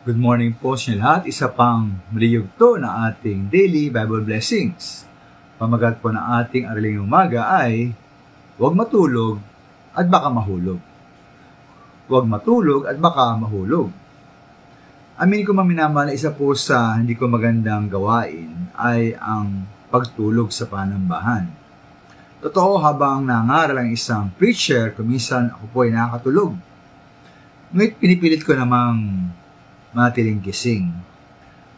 Good morning po sa lahat. Isa pang maliyugto na ating daily Bible blessings. Pamagat po ng ating araling umaga ay huwag matulog at baka mahulog. Huwag matulog at baka mahulog. Amin ko maminamahal na isa po sa hindi ko magandang gawain ay ang pagtulog sa panambahan. Totoo, habang nangaral ang isang preacher, kuminsan ako po ay nakakatulog. Ngunit pinipilit ko namang manatiling gising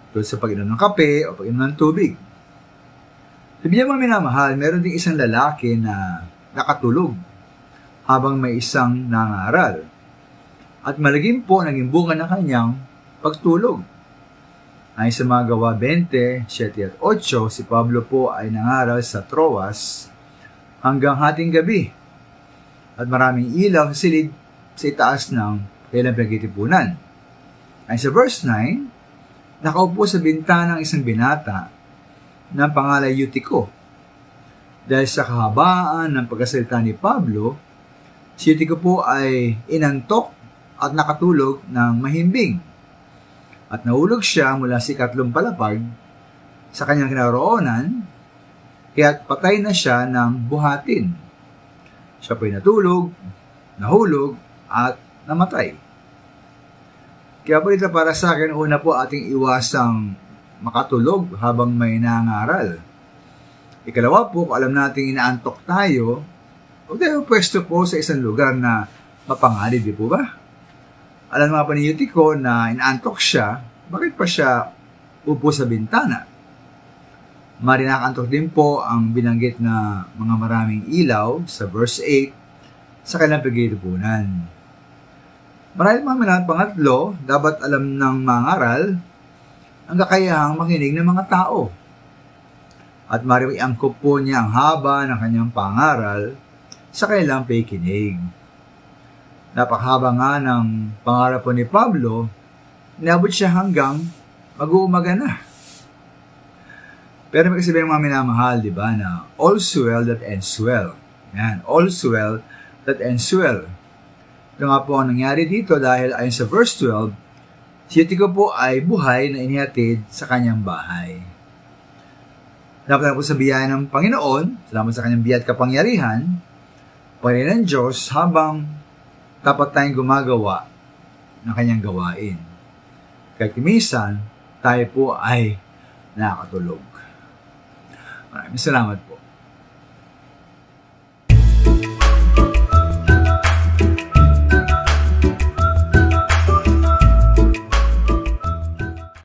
tulad sa pag-inom ng kape o pag-inom ng tubig. Sabi niya mga minamahal, meron ding isang lalaki na nakatulog habang may isang nangaral. At malagim po naging bunga ng kanyang pagtulog. Ayon sa mga Gawa 20, 7 at 8, si Pablo po ay nangaral sa Troas hanggang hating gabi. At maraming ilaw sa silid sa itaas ng kailang pinagtitipunan. Ay sa verse 9, nakaupo sa bintana ng isang binata ng pangalan Eutico. Dahil sa kahabaan ng pagkasalita ni Pablo, si Eutico po ay inantok at nakatulog ng mahimbing. At nahulog siya mula sa ikatlong palapag sa kanyang kinaroonan, kaya't patay na siya ng buhatin. Siya po'y natulog, nahulog, at namatay. Kaya po dito para sa akin, una po ating iwasang makatulog habang may nangaral. Ikalawa po, kung alam natin inaantok tayo, huwag tayo pwesto po sa isang lugar na mapanganib, di po ba? Alam nga pa ni Eutico na inaantok siya, bakit pa siya upo sa bintana? Marinakantok din po ang binanggit na mga maraming ilaw sa verse 8 sa kailang pagtitipunan. Marahil mga pangatlo, dapat alam ng mangaral ang kakayahang makinig ng mga tao. At marami angkop po niya ang haba ng kanyang pangaral sa kailang pakikinig. Napakahaba nga ng pangaral po ni Pablo, inabot siya hanggang mag-uumaga na. Pero may kasabihin mga minamahal, di ba, na all's well that ends well. Yan, all's well that ends well. Ito nga po ang nangyari dito dahil ayon sa verse 12, si Eutico po ay buhay na inihatid sa kanyang bahay. Dapat po sa biyaya ng Panginoon, salamat sa kanyang biyaya at kapangyarihan, Panginoon ng Diyos habang dapat tayong gumagawa ng kanyang gawain. Kaya minsan, tayo po ay nakakatulog. Maraming salamat po.